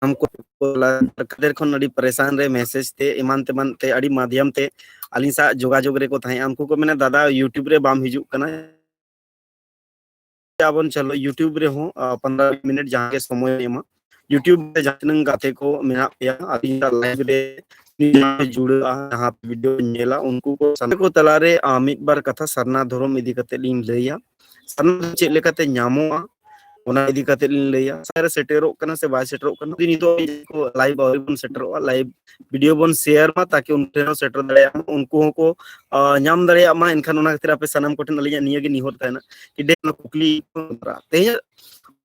हमको कदेर खन अड़ी परेशान रे मैसेज ते इमान ते अड़ी माध्यम ते अली सा जोगाजोग रे को थाहे हमको को मेना दादा यूट्यूब रे बाम हिजू कना आबन चलो यूट्यूब रे हो 15 मिनट जहां के समय एमा यूट्यूब पे जतनंग गाते को मेना पे अली लाइव रे जुड़ा जहां वीडियो नेला उनको को सने को तलारे मित बार कथा सरना धर्म इदी कते लिन लैया सरना चे लेकाते न्यामोआ ओना इदी कते लिन लैया सारे सेटेरो कना से बाय सेटेरो कना दिन तो को लाइव बन सेटेरो लाइव वीडियो बन शेयर मा ताकि उनको सेटर दड़े उनको को न्याम दड़े मा इनखान ओना खातिर आपे सनम कोठन अलिया निया गे निहोर ताना कि डे कुकली ते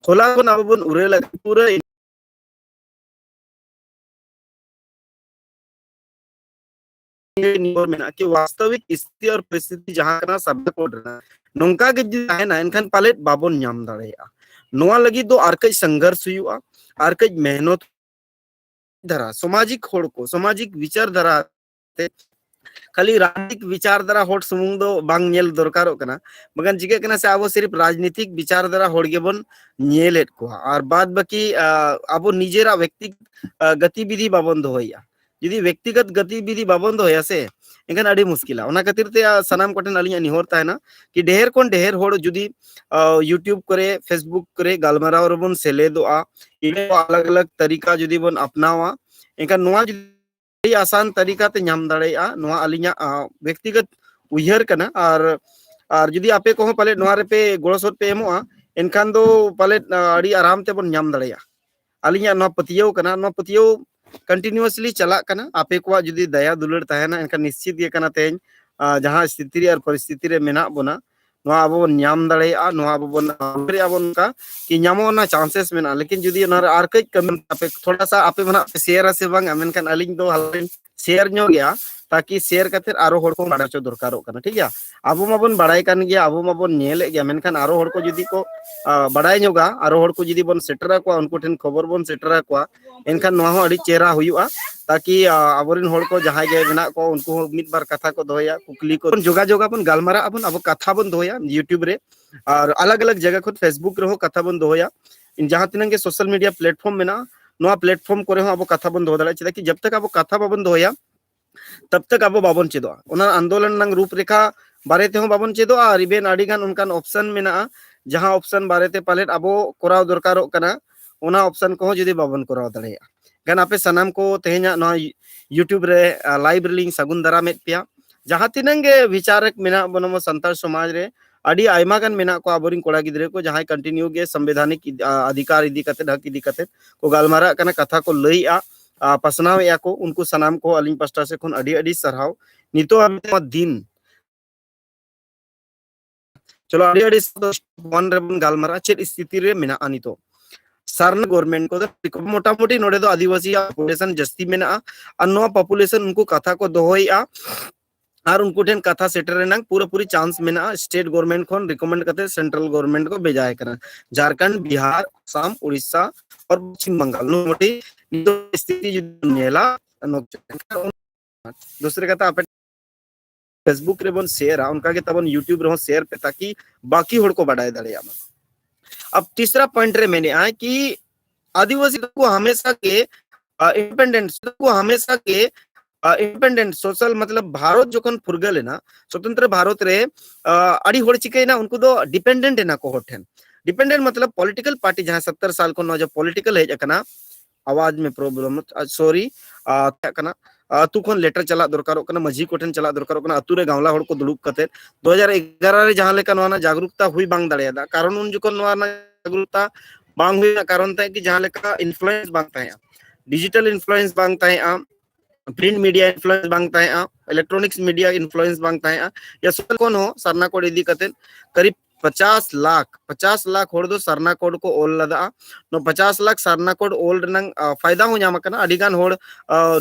खोला को अब बन उरे लग पूरा कि वास्तविक स्थिति और परिस्थिति जहां कना सब को नोंका के जहां ना इनखान पालेट बाबन न्याम दड़ेया नोआ लगी दो आर कई संघर्ष हुआ आर कई मेहनत धारा सामाजिक होड़ को सामाजिक विचार धारा खाली राजनीतिक विचार धारा होड़ सुमुंग दो बांग नेल दरकारो कना बगन जिगे कना से आबो सिर्फ राजनीतिक विचार धारा होड़ गेबन नेलेट को और बाद बाकी आबो निजेरा व्यक्तिगत गतिविधि बाबन दोया यदि व्यक्तिगत गतिविधि बाबन दोया से इनखान अड़ी मुश्किल ओना खातिर ते सनाम कोठन अलिया निहोर ताना कि ढेर कोन ढेर होड़ जुदी यूट्यूब करे फेसबुक करे गालमाराव रबन सेलेदोआ इने अलग अलग तरीका जुदी बन अपनावा इनखान नोआ जुदी आसान तरीका ते नाम दड़ेया नोआ अलिया व्यक्तिगत उयहर कना और जुदी आपे को पाले नोआ रे पे गोड़सोट पे एमोआ इनखान दो पाले अड़ी आराम ते बन नाम दड़ेया अलिया नोआ पतियो कना नोआ पतियो कंटिन्यूअसली चला कना आपे को जुदी दया दुलड़ तहना इनखान निश्चित गे कना तेज जहां स्थिति और परिस्थिति रे मेना बोना नोआ अब नाम दड़ेया नोआ अब बन आबन का कि नामो ना चांसेस मेना लेकिन जुदी ना आर कई कम आपे थोड़ा सा आपे मना शेयर से बांग मेनखान अलिंग दो हल शेयर नो गया ताकि शेयर करते आरो होड़ को बाड़ाचो दरकारो कना ठीक है अब माबन बाड़ाय कान गया अब माबन नेले गया मेनखान आरो होड़ को जुदी को बाड़ाय नोगा आरो होड़ को जुदी बन सेटरा को उनको ठेन खबर बन सेटरा को एनखान नोआ हो अड़ी चेहरा हुआ ताकि आबोरिन होड़ को जहां गे मेना को उनको मित बार कथा को दोया कुकली को जोगाजोग अपन गालमारा अपन अब कथा बन दोया यूट्यूब रे और अलग अलग जगह खुद फेसबुक रे हो कथा बन दोया इन जहां तिनंगे सोशल मीडिया प्लेटफॉर्म में ना नोआ प्लेटफॉर्म करे हो अब कथा बन दो दाड़ा चेदा कि जब तक अब कथा बाबन दोया तब तक अब बाबन चेदो ओना आंदोलन नंग रूपरेखा बारेते हो बाबन चेदो और इबेन अडिगान उनकान ऑप्शन मेना जहां ऑप्शन बारेते पालेट अब कोराव दरकारो कना ओना ऑप्शन को जुदी बाबन कोराव दाड़ेया गन आपे सनाम को तेहना ना यूट्यूब रे लाइव रिलिंग सगुन दारा में पिया जहां तिनंगे विचारक मेना बनमो संताल समाज रे अड़ी आयमा गन मेना को आबोरिन कोड़ा गिदरे को जहां कंटिन्यू गे संवैधानिक अधिकार इदी कते हक इदी कते को गालमारा कना कथा को लईआ पसनाव या को उनको सनाम को अलिंग पास्टा से खुन अड़ी अड़ी सरहाव नितो अब दिन चलो अड़ी अड़ी वन रे बन गालमारा चेत स्थिति रे मेना अनितो सरन गवर्नमेंट को मोटा मोटी नोडे दो आदिवासी पॉपुलेशन जस्ती में ना पॉपुलेशन उनको कथा को दोहया और उनको ठेन कथा सेटर रेनांग पूरा पूरी चांस में ना स्टेट गवर्नमेंट को रिकमेंड करते सेंट्रल गवर्नमेंट को भेजाए करना झारखंड बिहार असम उड़ीसा और पश्चिम बंगाल नो मोटी स्थिति नेला दूसरे कथा आप फेसबुक रे बन शेयर उनका के तबन यूट्यूब रे शेयर पे ताकि बाकी होड़ को बढ़ाए दड़ेया अब तीसरा पॉइंट रे मैंने आया कि आदिवासी को हमेशा के इंडिपेंडेंट सोशल मतलब भारत जोखन फुरगल है ना स्वतंत्र भारत रे अड़ी होड़ चिके ना उनको दो डिपेंडेंट है ना को होठन डिपेंडेंट मतलब पॉलिटिकल पार्टी जहां 70 साल को जो पॉलिटिकल है जकना आवाज में प्रॉब्लम सॉरी कना अतु खन लेटर चला दरकारो कना मझी कोठन चला दरकारो कना अतु रे गावला होड़ को दुड़ुब कते 2011 रे जहां लेका नोना जागरूकता हुई बांग दाड़ेदा कारण उन जोखन नोना जागरूकता बांग हुई कारण ताई कि जहां लेका इन्फ्लुएंस बांग ताया डिजिटल इन्फ्लुएंस बांग ताया प्रिंट मीडिया इन्फ्लुएंस बांग ताया इलेक्ट्रॉनिक्स मीडिया इन्फ्लुएंस बांग ताया या सोशल कोन हो सरना कोड इदी कते करीब 50 लाख होड़ दो सरना कोड को ओल लदा नो 50 लाख सरना कोड ओल रनंग फायदा हो नाम कना अडिगान होड़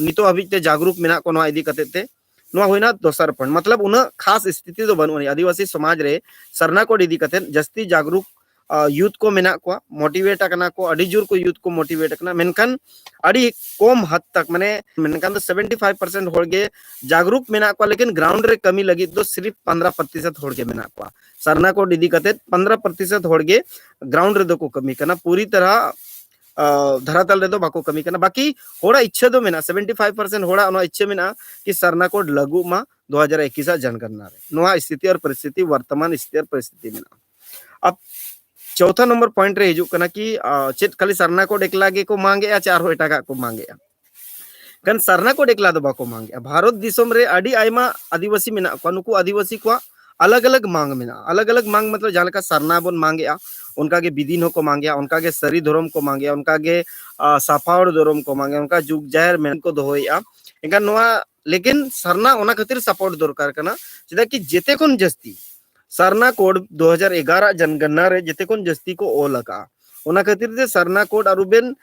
नितो अभिते जागरूक मेना को नो इदी कते ते नो होइना दोसर पॉइंट मतलब उना खास स्थिति तो बनु आदिवासी समाज रे सरना कोड इदी कते जस्ती जागरूक यूथ को मेना को मोटिवेट करना को अड़ी जोर को यूथ को मोटिवेट करना मेनखान अड़ी कम हद तक माने मेनखान तो 75% होड़ गे जागरूक मेना को लेकिन ग्राउंड रे कमी लगी तो सिर्फ 15% होड़ गे मेना को सरना को इदी कते 15% होड़ गे ग्राउंड रे दो को कमी करना पूरी तरह धरातल रे दो बाको कमी कना बाकी होड़ा इच्छा दो मेना 75% होड़ा ओना इच्छा मेना कि सरना कोड लागू मा 2021 जनगणना रे नोआ स्थिति और परिस्थिति वर्तमान स्थिति और परिस्थिति मेना अब चौथा नंबर पॉइंट रे हिजु कना कि चेत खाली सरना कोड एकला गे को मांगे चार हो एटागा को मांगे kan sarna ko dekla do bako mang Bharat दिसम रे अडी आयमा आदिवासी मेना को नुकु आदिवासी को अलग अलग मांग मेना अलग अलग मांग मतलब जहां लेका सरना बन मांगे उनका के विदिन हो को मांगे उनका के सरी धर्म को मांगे उनका के साफावड़ धर्म को मांगे उनका जुग जाहिर मेन को दोहोया एंका नोआ लेकिन सरना ओना खातिर सपोर्ट दरकार कना चेदा कि जेते कोन जस्ती सरना कोड 2011 जनगणना रे जेते कोन जस्ती को ओ लगा ओना खातिर जे सरना कोड अरुबेन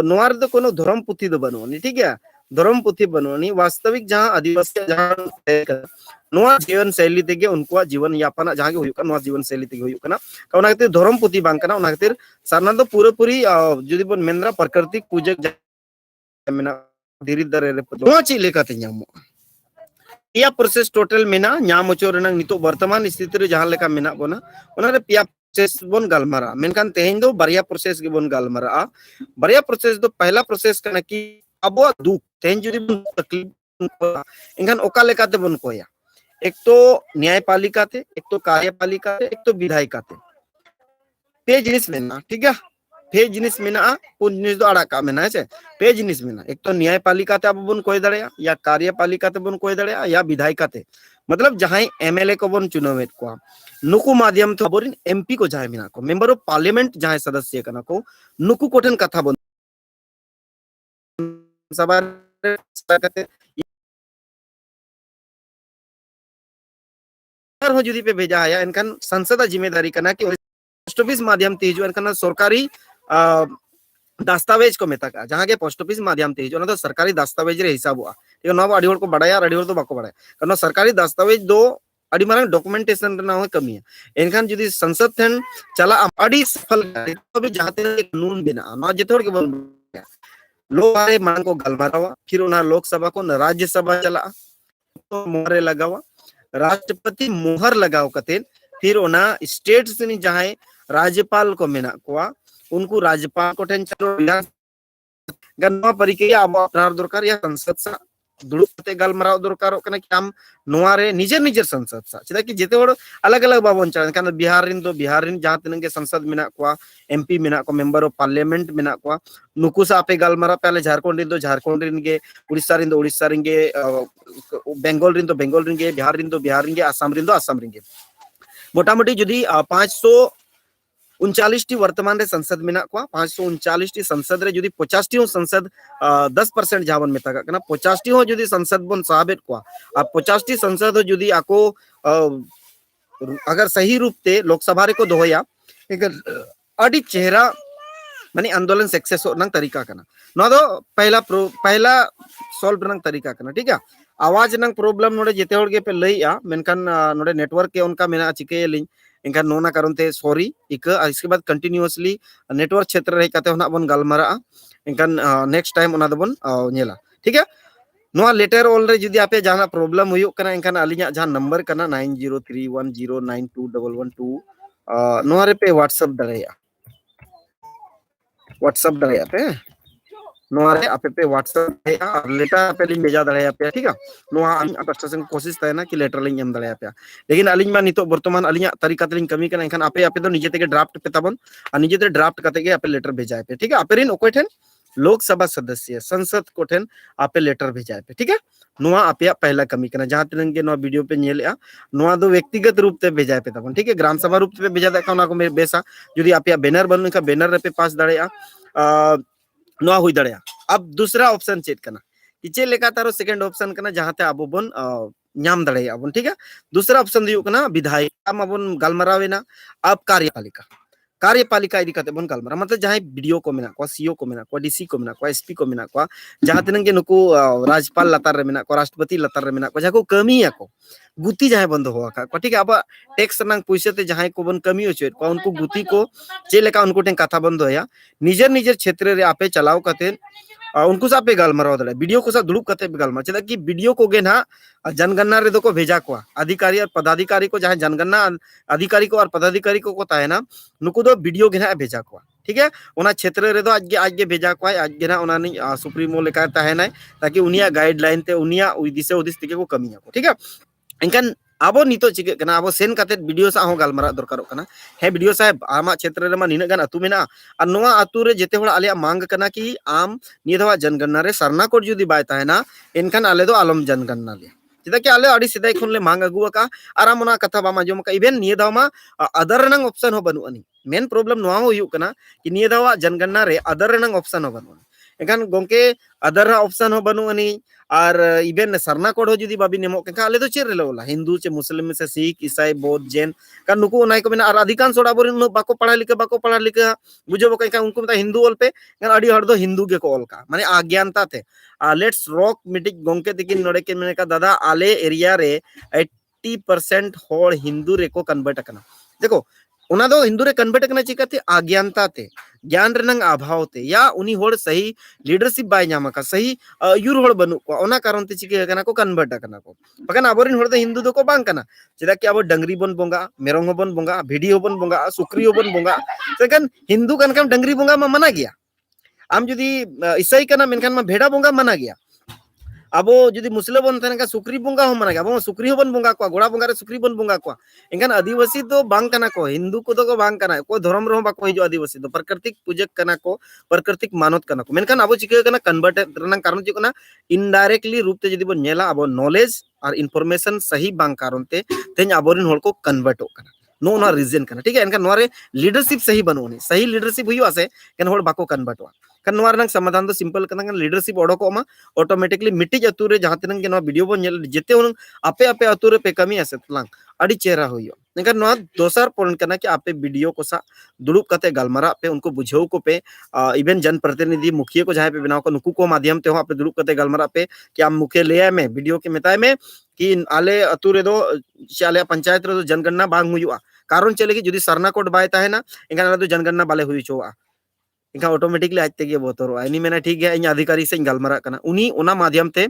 नोआर दो कोनो धर्म पुथी दो बनोनी ठीक है धर्म पुथी बनोनी वास्तविक जहां आदिवासी जहां नोआ जीवन शैली तेगे उनको जीवन यापन जहां के हुयुक नोआ जीवन शैली तेगे हुयुक ना ओना खातिर धर्म पुथी बांग कना ओना खातिर सरना दो पूरे पूरी जुदी बन मेंद्रा प्राकृतिक पूजक मेना धीरे धीरे नोआ ची लेकाते ᱧᱟᱢᱚᱜ पिया प्रोसेस टोटल मेना ᱧᱟᱢ ᱚᱪᱚ ᱨᱮᱱᱟᱜ ᱱᱤᱛᱚᱜ वर्तमान स्थिति रे जहां लेका मेना बोना ओना रे पिया प्रोसेस बोन गालमारा मेनकान तेहेन दो बारिया प्रोसेस के बोन गालमारा बारिया प्रोसेस दो पहला प्रोसेस कना कि अबो दुख तेहेन जुदी बोन तकलीफ एनखान ओका लेकाते बोन कोया एक तो न्यायपालिका ते एक तो कार्यपालिका ते एक तो विधायिका ते पे जिनिस मेना ठीक है पे जिनिस मेना उन जिनिस दो आड़ा का मेना है पे जिनिस मेना एक तो न्यायपालिका ते अब बोन कोई दड़या या कार्यपालिका ते बोन कोई दड़या या विधायिका ते मतलब जहां एमएलए को बोन चुनावेत को नुकु माध्यम तो बोरिन एमपी को जहां मेना को मेंबर ऑफ पार्लियामेंट जहां सदस्य कना को नुकु कोठन कथा बोन सभा कते हो जुदी पे भेजा है इनकन संसद जिम्मेदारी कना कि पोस्ट ऑफिस माध्यम ते जो इनकन सरकारी दस्तावेज को मेता का जहां के पोस्ट ऑफिस माध्यम ते जो ना तो सरकारी दस्तावेज रे हिसाब हुआ ठीक ना अड़ी को बड़ाया अड़ी तो बाको बड़ाया कारण सरकारी दस्तावेज दो अड़ी मारंग डॉक्यूमेंटेशन रे ना हो कमी है इनखान जुदी संसद थन चला अड़ी सफल तो भी जहाते कानून बिना ना जेतोड़ के बोल लोग आए मांग को गलमारावा फिर उना लोकसभा को राज्यसभा चला तो मोहरे लगावा राष्ट्रपति मोहर लगाव कतेन फिर उना स्टेट से जहां राज्यपाल को मेना को उनको राज्यपाल को ठेन चलो गन्वा परिक्रिया अब अपनार दरकार या संसद सा दुड़ुब कते गलमराव दरकार कना कि हम नोआ रे निजर निजर संसद सा चेदा कि जेते होड़ अलग अलग बाबन चलन कान बिहार रिन दो बिहार रिन जहां तिनगे संसद मेना को एमपी मेना को मेंबर ऑफ पार्लियामेंट मेना को नुकु सा पे गलमरा पहले झारखंड रिन दो झारखंड रिन गे उड़ीसा रिन दो उड़ीसा रिन गे बेंगल रिन दो बेंगल रिन गे बिहार रिन दो बिहार रिन गे आसाम रिन दो आसाम रिन गे मोटामोटी जुदी 539 टी वर्तमान रे संसद मेना को 539 टी संसद रे जुदी 50 टी संसद 10% जावन मेता कना 50 टी हो जुदी संसद बन साबित को अब 50 टी संसद हो जुदी आको अगर सही रूप ते लोकसभा रे को दोया एक अडी चेहरा माने आंदोलन सक्सेस नंग तरीका कना न दो पहला सॉल्व नंग तरीका कना ठीक है आवाज नंग प्रॉब्लम नोडे जेते होड़ गे पे लईया मेनकान नोडे नेटवर्क के उनका मेना चिके लिंग इनका नोना कारण ते सॉरी इक इसके बाद कंटिन्यूअसली नेटवर्क क्षेत्र रे कते होना बन गलमारा इनका नेक्स्ट टाइम ओना दबन नेला ठीक है नोआ लेटर ऑल रे जदी आपे जाना प्रॉब्लम हुयो कना इनका अलिया जहां नंबर कना 9031092112 नोआ रे पे व्हाट्सएप दड़या पे नोआ रे आपे पे व्हाट्सएप है और लेटर आपे लिंक भेजा दड़या पे ठीक है नोआ अटस्टेशन कोशिश तयना कि लेटर लिंक एम दड़या पे लेकिन अलिंग मा नितो वर्तमान अलिया तरीका तलिंग कमी कना इनखान आपे आपे दो निजे तेगे ड्राफ्ट पे तबन और निजे ते ड्राफ्ट कते गे आपे लेटर भेजाय पे ठीक है आपे रिन ओकोय ठेन लोकसभा सदस्य संसद को ठेन आपे लेटर भेजाय पे ठीक है नोआ आपे पहला कमी कना जहां तिनगे नो वीडियो पे नेलेआ नोआ दो व्यक्तिगत रूप ते भेजाय पे तबन ठीक है ग्राम सभा रूप पे भेजा दे ना को मेरे बेसा जदी आपे बैनर बनन का बैनर रे पे पास दड़या नोआ हुई दड़या अब दूसरा ऑप्शन चेक करना कि चे लेका तारो सेकंड ऑप्शन करना जहां ते आबो बन ᱧᱟᱢ दड़या बन ठीक है दूसरा ऑप्शन दियो कना विधायिका माबन गलमरावेना अब कार्यपालिका इदी कते बन गलमरा मतलब जहां वीडियो को मेना को सीओ को मेना को डीसी को मेना को एसपी को मेना को जहां तिनगे नुकु राज्यपाल लतार रे मेना को राष्ट्रपति लतार रे मेना को जहां को कमिया को गुती जहां बंद होआ का ठीक है अब टैक्स नंग पैसे ते जहां को बन कमी होचे को उनको गुती को चे लेका उनको टें कथा बंद होया निजर निजर क्षेत्र रे आपे चलाव कते उनको सा पे गलमराव दड़े वीडियो को सा दुड़ुब कते पे गलमरा चेदा कि वीडियो को गे ना जनगणना रे दो को भेजा को अधिकारी और पदाधिकारी को जहां जनगणना अधिकारी को और पदाधिकारी को ताहे ना नुकु दो वीडियो गे ना भेजा को ठीक है ओना क्षेत्र रे दो आज के भेजा को आज के ना ओना नि सुप्रीमो लेका तहना ताकि उनिया गाइडलाइन ते उनिया दिशा उदिस तेगे को कमिया को ठीक है इनकान आबो नितो चिके कना आबो सेन काते वीडियो सा हो गालमारा दरकारो कना हे वीडियो साहेब आमा क्षेत्र रे मा निना गान अतु मेना और नोआ अतु रे जेते होड़ आले मांग कना कि आम निये दवा जनगणना रे सरना कोड जुदी बाय ताहेना इनकान आले दो आलम जनगणना ले चेदा कि आले अडी सिदाय खुन ले मांग अगुआ का आराम ओना कथा बामा जम का इवेन निये दामा अदर रनंग ऑप्शन हो बनु अनि मेन प्रॉब्लम नोआ हो यु कना कि निये दावा जनगणना रे अदर रनंग ऑप्शन हो बनु एखान गोंके अदर ऑप्शन हो बनु अनि और इवेन सरना कोड हो जुदी बाबी नेमो के आले दो चेर रे होला हिंदू चे मुस्लिम से सिख ईसाई बौद्ध जैन का नुकु ओनाय को मेना और अधिकांश ओडा बोरिन बाको पढ़ा लिखा बुझो बको का उनको मता हिंदू ओल पे अडी हर दो हिंदू के को ओल का माने अज्ञानता थे लेट्स रॉक मीटिंग गोंके तिकिन नोडे के मेने का दादा आले एरिया रे 80% होड़ हिंदू रे को कन्वर्ट करना देखो उना दो हिंदू रे कन्वर्ट करना चिकाते अज्ञानता थे ज्ञान रनंग अभाव थे या उनी होड़ सही लीडरशिप बाय नामा का सही यूर होड़ बनु को ओना कारण ते चिके कना को कन्वर्ट करना को बकन आबोरिन होड़ दो हिंदू दो को बांग कना चेदा कि आबो डंगरी बन बोंगा मेरोंग बन बोंगा भिडी बन बोंगा सुक्री बन बोंगा सेकन हिंदू कन काम डंगरी बोंगा मा मना गया आम जुदी ईसाई कना मेनखान मा भेड़ा बोंगा मना गया आबो जुदी मुस्लिम बन थन का सुक्री बोंगा हो मना गया आबो सुक्री बन बोंगा को गोड़ा बोंगा रे सुक्री बन बोंगा को इनखान आदिवासी तो बांग कना को हिंदू को तो बांग कना को धर्म रो बाको हिजो आदिवासी तो प्राकृतिक पूजक कना को प्राकृतिक मानत कना को मेनखान आबो चिके कना कन्वर्ट रनंग कारण जे कना इनडायरेक्टली रूप ते जदी बन नेला आबो नॉलेज और इन्फॉर्मेशन सही बांग कारण ते तेन आबोरिन होड़ को कन्वर्ट कना नो ना रीजन कना ठीक है इनका नोरे लीडरशिप सही बनोनी सही लीडरशिप हुई आसे कन होड़ बाको कन्वर्ट kan nuar nang समाधान तो सिंपल कना kan लीडरशिप ओडको मा ऑटोमेटिकली मिट्टी अतु रे जहां तिनंग के नो वीडियो बन नेल जेते उन आपे आपे अतु रे पे कमी आसे तलांग अडी चेहरा होयो नेकर नो दोसर पॉइंट कना कि आपे वीडियो को सा दुड़ुप कते गालमारा पे उनको बुझाव को पे इवन जन प्रतिनिधि मुखिया को जहां पे बनाव को नुकु को माध्यम ते हो आपे दुड़ुप कते गालमारा पे कि आम मुखे ले में वीडियो के मेताय में कि आले अतु रे दो चाले पंचायत रे दो जनगणना बांग हुयुआ कारण चले कि जदी सरना कोड बाय ताहेना एंगा दो जनगणना बाले हुई चोआ इनका ऑटोमेटिकली आज तक ये बोतरो इनी मेना ठीक है इन अधिकारी से गालमारा कना उनी ओना माध्यम ते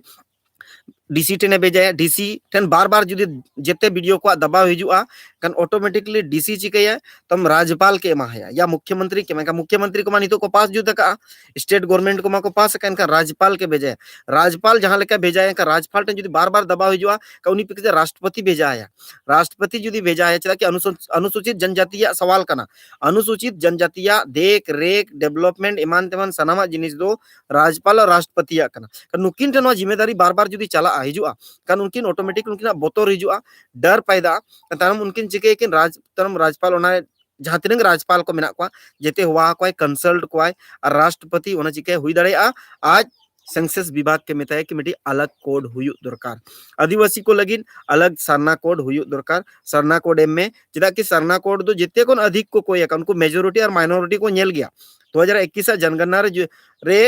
डीसी टेने भेजा डीसी टेन बार बार जुदी जेते वीडियो को दबाव हिजुआ कन ऑटोमेटिकली डीसी चिकैया तम राज्यपाल के एमाया या मुख्यमंत्री के का मुख्यमंत्री को मा नितो को पास जुदा का स्टेट गवर्नमेंट को मा को पास का इनका राज्यपाल के भेजा राज्यपाल जहां लेका भेजा है का राज्यपाल टेन जुदी बार बार दबाव हिजुआ का उनी पे राष्ट्रपति भेजा है राष्ट्रपति जुदी भेजा है चला कि अनुसूचित जनजातीय सवाल कना अनुसूचित जनजातीय देख रेख डेवलपमेंट ईमान तेमान सनामा जिनिस दो राज्यपाल और राष्ट्रपति कना नुकिन टेन जिम्मेदारी बार बार जुदी चला हिजुआ कान उनकिन ऑटोमेटिक उनकिन बोतर हिजुआ डर पैदा तारम उनकिन चिके किन राज्यपाल ओना जहां तिनंग राज्यपाल को मेना को जेते हुआ को कंसल्ट को और राष्ट्रपति ओना चिके हुई दड़ेया आज सेंसस विभाग के मेताय कि मिटी अलग कोड हुयु दरकार आदिवासी को लगिन अलग सरना कोड हुयु दरकार सरना कोड एम में चेदा कि सरना कोड दो जेते कोन अधिक को कोई उनको मेजोरिटी और माइनॉरिटी को नेल गया 2021 जनगणना रे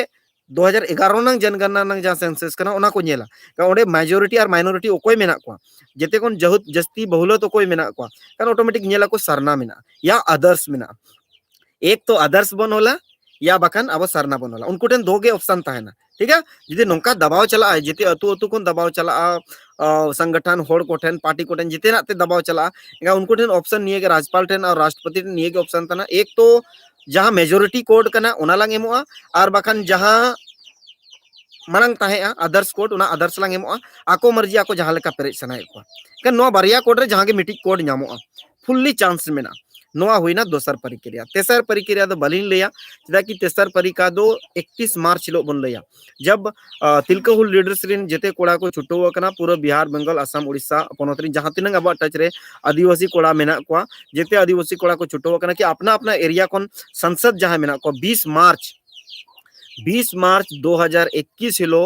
2011 नंग जनगणना नंग जहां सेंसस कना ओना को नेला का ओडे मेजोरिटी और माइनॉरिटी ओकोय मेना को जेते कोन जहुत जस्ती बहुलत ओकोय मेना को कान ऑटोमेटिक नेला को सरना मेना या अदर्स मेना एक तो अदर्स बन होला या बखान अब सरना बन होला उनको टेन दो गे ऑप्शन ताहेना ठीक है जदी नोंका दबाव चला जेते अतु अतु कोन दबाव चला संगठन होड़ को टेन पार्टी को टेन जेते नाते दबाव चला उनको टेन ऑप्शन निये के राज्यपाल टेन और राष्ट्रपति टेन निये के ऑप्शन तना एक तो जहां मेजोरिटी कोड कना ओना लांग एमोआ और बखान जहां मानंग ताहेआ अदर्स कोड ओना अदर्स लांग एमोआ आको मर्जी आको जहां लेका पेरेज सनाय को कन नो बारिया कोड रे जहां के मिटी कोड नामोआ फुल्ली चांस मेना नोआ हुईना दोसर परिक्रिया तेसर परिक्रिया दो बलिन लिया चेदा कि तेसर परिका दो 31 मार्च हिलो बन लिया जब तिलकाहुल लीडर्स रिन जेते कोड़ा को छुटो कना पूरा बिहार बंगाल असम उड़ीसा पोनत रिन जहां तिनंग अब टच रे आदिवासी कोड़ा मेना को जेते आदिवासी कोड़ा को छुटो कना कि अपना अपना एरिया कोन संसद जहां मेना को 20 मार्च 2021 हिलो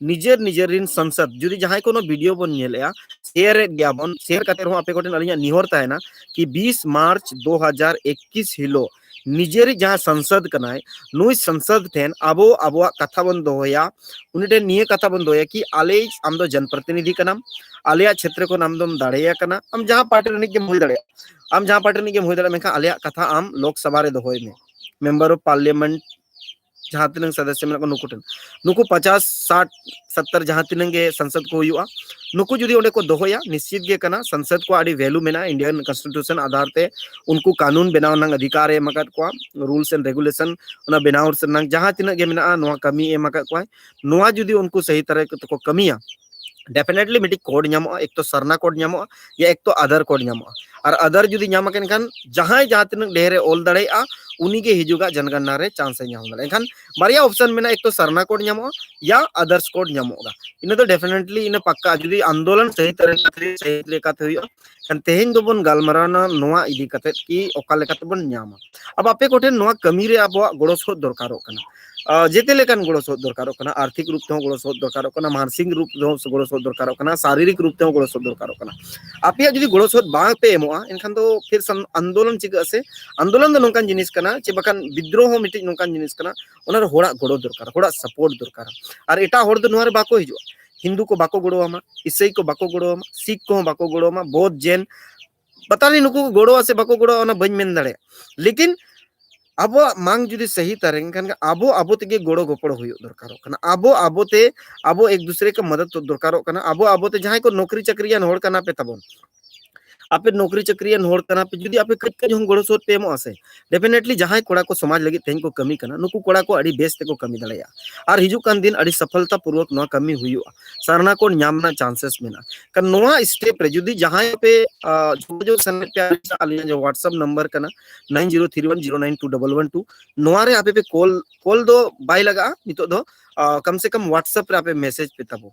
निजेर निजेर रिन संसद जुदी जहां कोनो वीडियो बन नेलेया शेयर गया बन शेयर कते रहो आपे कोटेन अलिया निहोरता है ना कि 20 मार्च 2021 हिलो निजेर जहां संसद कनाय नुई संसद ठेन अबो अबो कथा बन दोया उनिटे निये कथा बन दोया कि आले आम दो जनप्रतिनिधि कनाम आलिया क्षेत्र को नाम दम दाड़ेया कना हम जहां पार्टी रनिक के होई दाड़ेया हम जहां पार्टी रनिक के होई दाड़े मेखा आलिया कथा आम लोकसभा रे दोहोय में मेंबर ऑफ पार्लियामेंट जहाँ तिनंग सदस्य मेना को नुकु ठेन नुकु 50-60-70 जहाँ तिनंग के संसद को हुआ नुकु जुदी ओंडे को दोहोया निश्चित गे कना संसद को आड़ी वैल्यू मेना इंडियन कॉन्स्टिट्यूशन आधार ते उनको कानून बनाव नंग अधिकार एम अकाद को रूल्स एंड रेगुलेशन उना बनाव नंग जहाँ तिनंग गे मेना नोआ कमी एम अकाद को नोआ जुदी उनको सही तरह को कमिया डेफिनेटली मिट्टी कोड नामो एक तो सरना कोड नामो या एक तो अदर कोड नामो और अदर जुदी नाम खान जहाँ जहाँ तीन ढेर ओल दाड़ा उनी के हिजुगा जनगणना रे चांस नाम दाड़ा एनखान बारिया ऑप्शन में एक तो सरना कोड नामो या अदर्स कोड नामोगा इन तो डेफिनेटली इन पक्का जुदी आंदोलन सही तरह सही लेकाते हुआ खान तेहेन दो बन गालमारावना नोआ इदी कते कि ओका लेकाते बन नामा अब आपे कोठेन नोआ कमी रे आबो गड़ो सोद दरकारोग कना जेते लेकान गड़ो सोद दरकारोग कना आर्थिक रूप ते गड़ो सोद दरकारोग कना मानसिक रूप ते गड़ो सोद दरकारोग कना शारीरिक रूप ते गड़ो सोद दरकारोग कना आपे जुदी गड़ो सोद बांग पे एमोआ एनखान तो फिर आंदोलन चिका से आंदोलन दो नोंकान जिनिस कना चे बखान विद्रोह मिटिज नोंकान जिनिस कना ओनार होड़ा गड़ो दरकार होड़ा सपोर्ट दरकार और एटा होड़ दो नोआरे बाको हिजुआ हिंदू को बाको गड़ोआमा ईसाई को बाको गड़ोआमा सिख को बाको गड़ोआमा बौद्ध जैन पता नहीं नुकु गड़ोआ से बाको गड़ोआ ओना बइन मेन दाड़े लेकिन अब मांग जुदी सही तरह खान आबो आबो तेगे गड़ो गपड़ हुई दरकार आबो आबो ते आबो एक दूसरे के मदद दरकार आबो आबो ते जहां को नौकरी चाकरियान होड़ कना पे तबन आपे नौकरी चाकरियान होड़ कना पे जुदी आपे कज कज हम गड़ो सोत पे एमो आसे डेफिनेटली जहां कोड़ा को समाज लगी तेन को कमी कना नुकु कोड़ा को अड़ी बेस ते को कमी दड़ेया और हिजु कान दिन अड़ी सफलता पूर्वक नो कमी हुईआ सरना को नामना चांसेस मेना कर नोआ स्टेप रे जुदी जहां पे जो सनत पे आलिया जो व्हाट्सएप नंबर कना 9031092112 नोआ रे आपे पे कॉल दो बाय लगा नितो दो कम से कम व्हाट्सएप रे आपे मैसेज पे तबो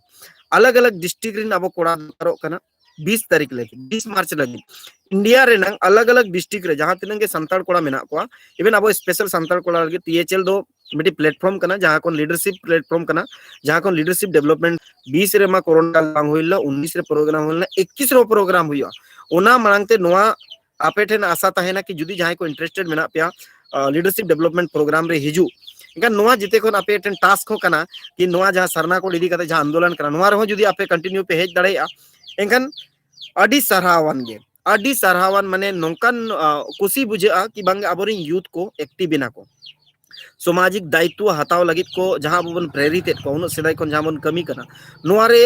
अलग अलग डिस्ट्रिक्ट रिन अब कोड़ा करो कना 20 तारीख लगे 20 मार्च लगे इंडिया रे नंग अलग अलग डिस्ट्रिक्ट रे जहां तिनंग के संताड़ कोड़ा मेना को इवन अब स्पेशल संताड़ कोड़ा लगे टीएचएल दो मिटी प्लेटफॉर्म कना जहां को लीडरशिप प्लेटफॉर्म कना जहां को लीडरशिप डेवलपमेंट 20 रे मा कोरोना बांग होइला 19 रे प्रोग्राम होइला 21 रे प्रोग्राम हुआ ओना मांगते नोआ आपे ठेन आशा तहेना कि जुदी जहां को इंटरेस्टेड मेना पिया लीडरशिप डेवलपमेंट प्रोग्राम रे हिजू इनका नोआ जिते को आपे ठेन टास्क हो कना कि नोआ जहां सरना को इदी कते जहां आंदोलन कना नोआ रे जुदी आपे कंटिन्यू पे हेज दाड़ेया एनखान अड़ी सरहावान गे अड़ी सरहावान माने नोंकान कुशी बुझा कि बांग आबोरिन यूथ को एक्टिव बिना को सामाजिक दायित्व हताव लगित को जहां बन प्रेरित को उन सेदाय को जहां बन कमी कना नोआरे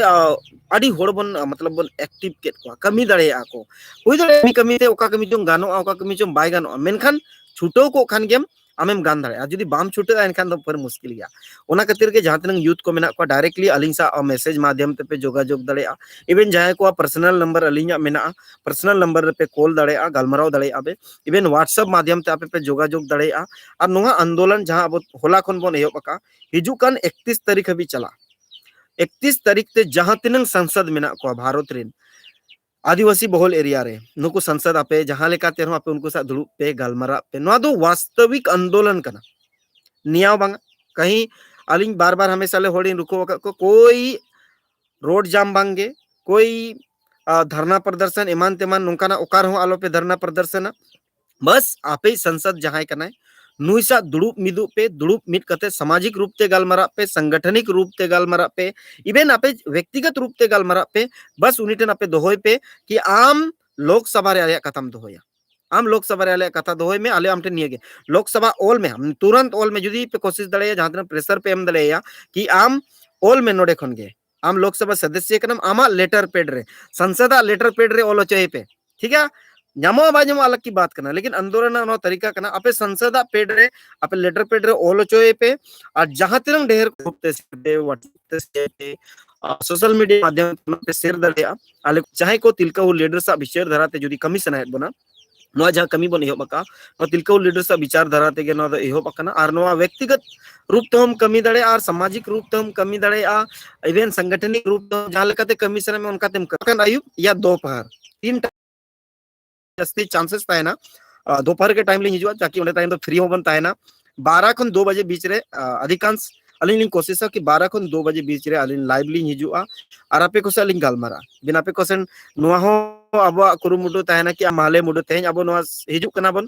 अड़ी होड़ बन मतलब बन एक्टिव केट को कमी दड़ेया को हुई दड़े कमी ते ओका कमी जों गानो ओका कमी जों बाय गानो मेनखान छुटो को खान गेम आमेम गान दाड़े जुदी बाम छुटे एनखान दो पर मुश्किल गया ओना खातिर के जहां तनंग यूथ को मेना को डायरेक्टली अलिंग सा मैसेज माध्यम ते पे जोगाजोग दड़ेया इवन जहां को पर्सनल नंबर अलिंगा मेना पर्सनल नंबर पे कॉल दड़ेया गालमाराव दड़ेया बे इवन व्हाट्सएप माध्यम ते आपे पे जोगाजोग दड़ेया और नोआ आंदोलन जहां अब होला खन बन एहब का हिजु कान 31 तारीख हबी चला 31 तारीख ते जहां तिनंग संसद मेना को भारत रेन आदिवासी बहुल एरिया रे नुकु संसद आपे जहां लेका ते आपे उनको साथ दुड़ुब पे गालमारा पे नोआ दो वास्तविक आंदोलन कना नियाव बांगा कहीं अलिंग बार बार हमेशा ले होड़ी रुको को कोई रोड जाम बांगे कोई धरना प्रदर्शन ईमान तेमान नोंकाना ओकार हो आलो पे धरना प्रदर्शन बस आपे संसद जहां कना नुईसा दुड़ुब मिदु पे दुड़ुब मिट कते सामाजिक रूप ते गालमारा पे संगठनिक रूप ते गालमारा पे इवेन आपे व्यक्तिगत रूप ते गालमारा पे बस उनिटेन आपे दोहोय पे कि आम लोकसभा रे आले कथाम दोहोया आम लोकसभा रे आले कथा दोहोय में आले आमटे निये लोकसभा ओल में हम तुरंत ओल में जुदी पे कोशिश दड़े जहां तक प्रेशर पे एम दड़ेया कि आम ओल में नोडे खन गे आम लोकसभा सदस्य कनम आमा लेटर पेड रे संसदा लेटर पेड रे ओलो चोय पे ठीक है ᱧᱟᱢᱚᱜ ᱵᱟᱭ ᱧᱟᱢᱚᱜ अलग की बात करना लेकिन आंदोलन नो तरीका करना आपे संसद पेड रे आपे लेटर पेड रे ओलो चोय पे और जहां तिरंग ढेर ग्रुप ते व्हाट्सएप पे सोशल मीडिया माध्यम पे शेयर दड़ेया आले चाहे को तिलका लीडर सा विचार धराते जुदी कमीशन है बना नोआ जहां कमी बन एहब का तिलका लीडर सा विचार धराते गे नोआ एहब कना और नोआ व्यक्तिगत रूप ते हम कमी दड़े और सामाजिक रूप ते हम कमी दड़े इवेन संगठनिक रूप ते जहां लेकाते कमीशन में उनका तेम कन आयु या दोपहर 3 जस्ती चांसेस ताहेना दोपहर के टाइम ले हिजुआ ताकि उन्हें टाइम तो फ्री होबन ताहेना 12 खन 2 बजे बीच रे अधिकांश अलिंग कोशिश कि 12 खन 2 बजे बीच रे अलिंग लाइव लिंग हिजुआ और आपे को अलिंग गालमारा बिना पे क्वेश्चन नोआ हो अब कुरुमुटु ताहेना कि माले मुडु तेज अब नोआ हिजु कना बन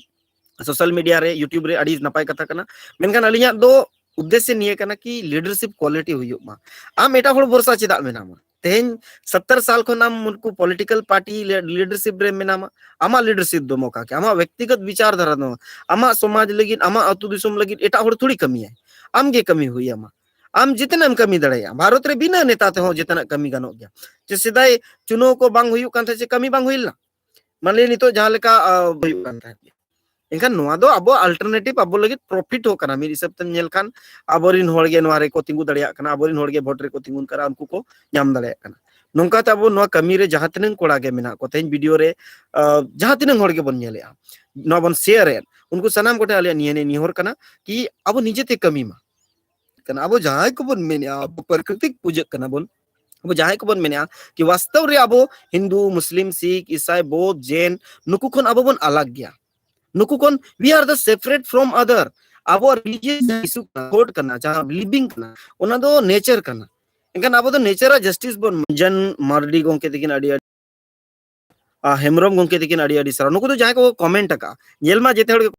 सोशल मीडिया रे यूट्यूब रे अड़ी नपाय कथा कना मेनखान अलिंगा दो उद्देश्य निये कना कि लीडरशिप क्वालिटी हुयुमा आम एटा होड़ भरोसा चेदा मेनामा तेन 70 साल को नाम उनको पॉलिटिकल पार्टी लीडरशिप रे मेनामा आमा लीडरशिप दो मौका के आमा व्यक्तिगत विचारधारा दो आमा समाज लगी आमा अतु दिसोम लगी एटा होड़ थोड़ी कमी है आम गे कमी हुई आमा आम जितना हम कमी दड़ाया भारत रे बिना नेता ते हो जितना कमी गानो गया जे सिदाई चुनाव को बांग हुई कान थे कमी बांग हुईला मानले नितो जहां लेका हुई कान थे इनखान नोआ दो अब अल्टरनेटिव अब लगे प्रॉफिट हो कना मेरी सब तन खान अबोरिन होड़गे नोआ रे को तिंगु दड़िया कना अबोरिन होड़गे वोट रे को तिंगुन करा उनको को नाम दड़िया कना नोंका तब नोआ कमी रे जहां तिनंग कोड़ा गे मेना को तेन वीडियो रे जहां तिनंग होड़गे बन नेलेया नोआ बन शेयर रे उनको सनाम कोटे आले निये निहोर कना कि अब निजे ते कमी मा कना अब जहां को बन मेनिया प्राकृतिक पूजक कना बन अब जहां को बन मेनिया कि वास्तव रे अब हिंदू मुस्लिम सिख ईसाई बौद्ध जैन नुकु खन अब बन अलग गया नुकु कोन we are the separate from other अब रिलीजियस इशू कोड करना जहां लिविंग करना ओना दो नेचर करना इनका अब दो नेचर जस्टिस बन जन मार्डी गोंके दिकिन आडी हेमरम गोंके दिकिन आडी सरा नुकु दो जहां को कमेंट का जेलमा जेते हड़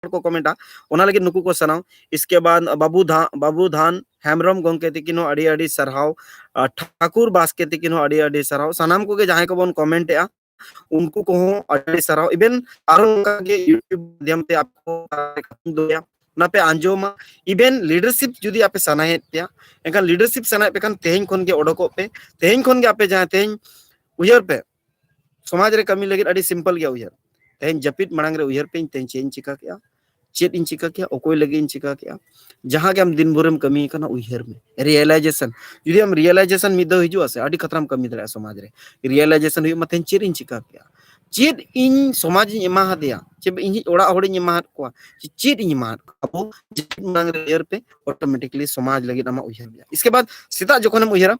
को कमेंटा ओना लगे नुकु को सनाव इसके बाद बाबू धान हेमरम गोंके दिकिन आडी सरहाव ठाकुर बास्के दिकिन आडी सरहाव सनाम को के जहां को बन कमेंट आ उनको को अड़ी सराव इवन आरो के यूट्यूब माध्यम ते आपको दोया ना पे आंजोमा इवन लीडरशिप जुदी आपे सनाहे त्या एका लीडरशिप सनाहे पे कान तेहेन कोन के ओडको पे तेहेन कोन के आपे जहां तेहेन उयर पे समाज रे कमी लगे अड़ी सिंपल गया उयर तेहेन जपित मणांग रे उयर पे तेहेन चेन चिका किया चेत इन चिका किया ओकोय लगे इन चिका किया जहां के हम दिन भरम कमी कना उयर में रियलाइजेशन जुदी हम रियलाइजेशन मिद हिजु आसे अड़ी खतराम कमी दरा समाज रे रियलाइजेशन हुई मतेन चेत इन चिका किया चेत इन समाज इन एमा हदिया चे इन ओड़ा होड़ इन एमा को चेत इन एमा अब जपित मणांग रे उयर पे ऑटोमेटिकली समाज लगे आमा उयर गया इसके बाद सीता जखन हम उयरा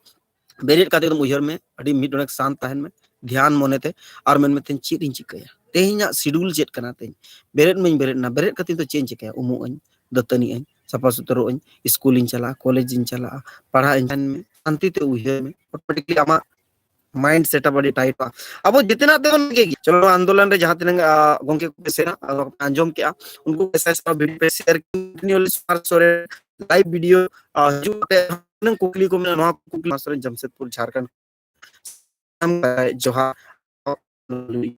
बेरेट काते उयर में अड़ी मिड डोनक शांत तहन में ध्यान मोनेते और मन में तेन चेत इन चिकाया तेहिना शेड्यूल चेत कना तेन बेरेट में बेरेट ना बेरेट कति तो चेंज चिकाया उमु अन दतनी अन सफा सुतरो अन स्कूल इन चला कॉलेज इन चला पढ़ा इन में शांति ते उयर में ऑटोमेटिकली आमा माइंड सेटअप बड़ी टाइट अब जितना तेन के चलो आंदोलन रे जहां तिन गोंके को सेना अंजोम के उनको कैसा वीडियो पे शेयर कंटिन्यूअसली लाइव वीडियो जो पे कुकली को मैं नवा कुकली मास्टर जमशेदपुर झारखंड जोहार